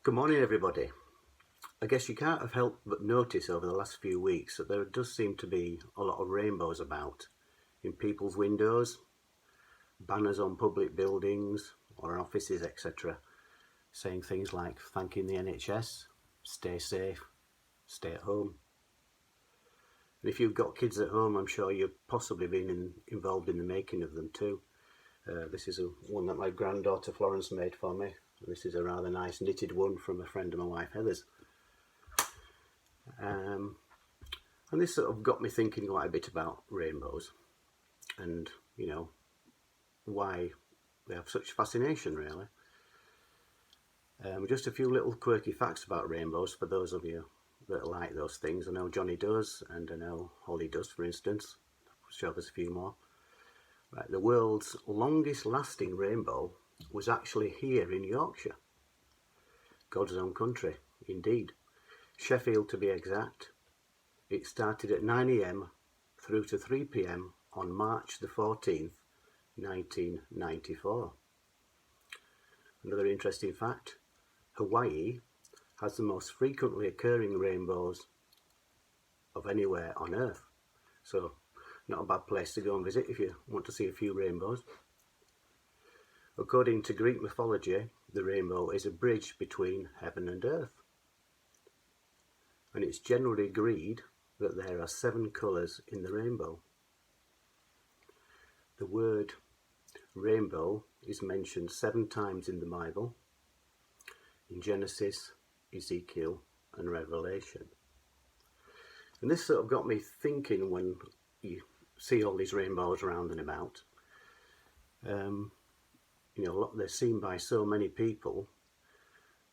Good morning, everybody. I guess you can't have helped but notice over the last few weeks that there does seem to be a lot of rainbows about in people's windows, banners on public buildings or offices, etc., saying things like thanking the NHS, stay safe, stay at home. And if you've got kids at home, I'm sure you've possibly been involved in the making of them too. This is one that my granddaughter Florence made for me. This is a rather nice knitted one from a friend of my wife Heather's. And this sort of got me thinking quite a bit about rainbows and, why they have such fascination, really. Just a few little quirky facts about rainbows for those of you that like those things. I know Johnny does, and I know Holly does, for instance. I'll show us a few more. Right, the world's longest lasting rainbow was actually here in Yorkshire. God's own country, indeed. Sheffield, to be exact. It started at 9 AM through to 3 PM on March the 14th, 1994. Another interesting fact, Hawaii has the most frequently occurring rainbows of anywhere on Earth. So, not a bad place to go and visit if you want to see a few rainbows. According to Greek mythology, the rainbow is a bridge between heaven and earth. And it's generally agreed that there are 7 colours in the rainbow. The word rainbow is mentioned 7 times in the Bible, in Genesis, Ezekiel and Revelation. And this sort of got me thinking when you see all these rainbows around and about. They're seen by so many people,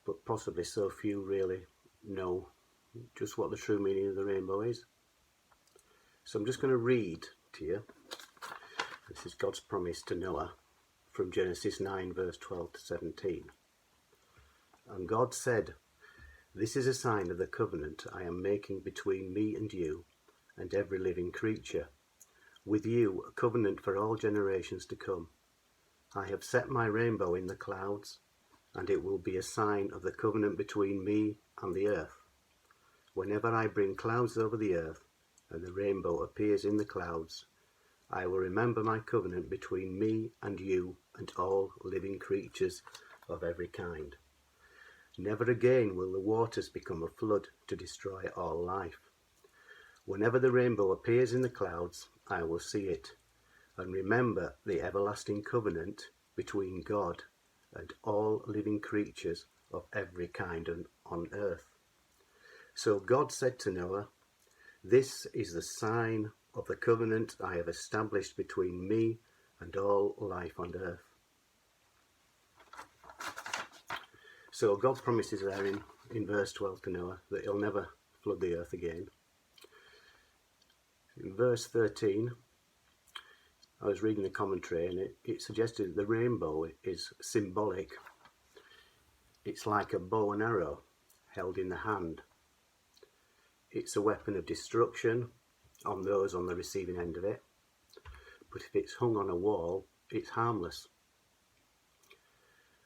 but possibly so few really know just what the true meaning of the rainbow is. So I'm just going to read to you. This is God's promise to Noah from Genesis 9 verse 12 to 17. And God said, "This is a sign of the covenant I am making between me and you and every living creature, with you a covenant for all generations to come. I have set my rainbow in the clouds, and it will be a sign of the covenant between me and the earth. Whenever I bring clouds over the earth, and the rainbow appears in the clouds, I will remember my covenant between me and you and all living creatures of every kind. Never again will the waters become a flood to destroy all life. Whenever the rainbow appears in the clouds, I will see it, and remember the everlasting covenant between God and all living creatures of every kind on earth." So God said to Noah, "This is the sign of the covenant I have established between me and all life on earth." So God promises there in verse 12 to Noah that he'll never flood the earth again. In verse 13, I was reading the commentary and it suggested that the rainbow is symbolic. It's like a bow and arrow held in the hand. It's a weapon of destruction on those on the receiving end of it, but if it's hung on a wall, it's harmless.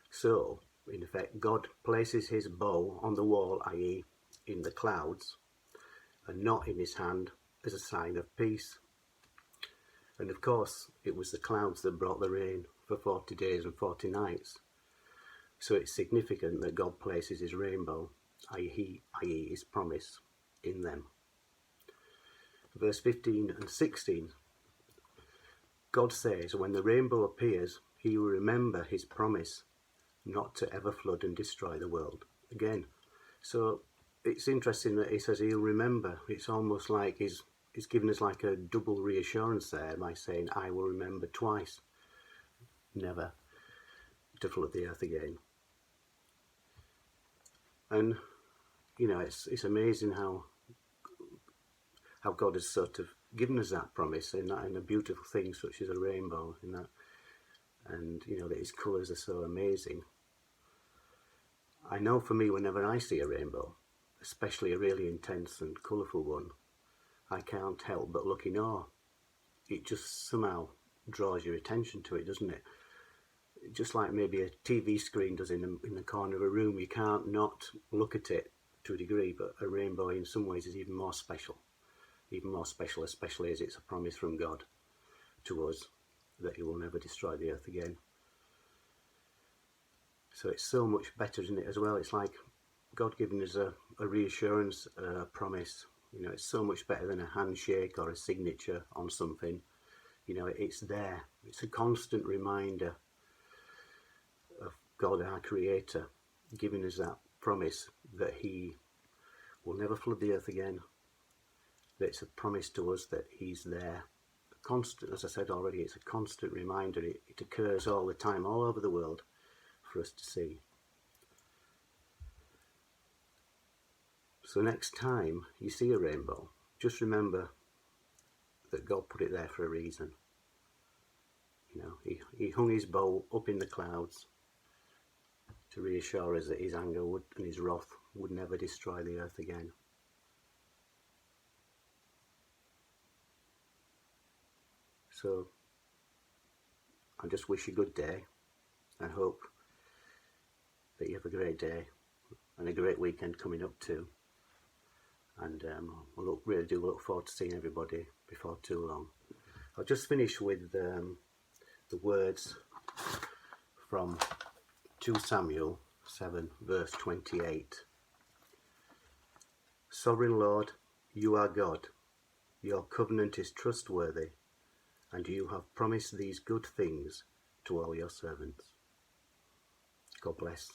So, in effect, God places his bow on the wall, i.e. in the clouds, and not in his hand as a sign of peace. And of course, it was the clouds that brought the rain for 40 days and 40 nights. So it's significant that God places his rainbow, i.e. his promise, in them. Verse 15 and 16, God says, "When the rainbow appears, he will remember his promise not to ever flood and destroy the world again." So it's interesting that he says he'll remember. It's almost like he's given us like a double reassurance there by saying, "I will remember twice, never to flood the earth again." And it's amazing how God has sort of given us that promise in a beautiful thing such as a rainbow, and that his colours are so amazing. I know for me, whenever I see a rainbow, especially a really intense and colourful one, I can't help but look in awe. It just somehow draws your attention to it, doesn't it? just like maybe a TV screen does in the corner of a room. You can't not look at it to a degree, but a rainbow in some ways is even more special, especially as it's a promise from God to us that he will never destroy the earth again. So it's so much better, isn't it, as well? It's like God giving us a reassurance, a promise. You know, it's so much better than a handshake or a signature on something. You know, it's there. It's a constant reminder of God, our Creator, giving us that promise that he will never flood the earth again. That it's a promise to us that he's there. Constant, as I said already, it's a constant reminder. It occurs all the time, all over the world, for us to see. So next time you see a rainbow, just remember that God put it there for a reason. You know, he hung his bow up in the clouds to reassure us that his anger and his wrath would never destroy the earth again. So I just wish you a good day and hope that you have a great day and a great weekend coming up too. And really do look forward to seeing everybody before too long. I'll just finish with the words from 2 Samuel 7 verse 28. Sovereign Lord, you are God. Your covenant is trustworthy, and you have promised these good things to all your servants. God bless.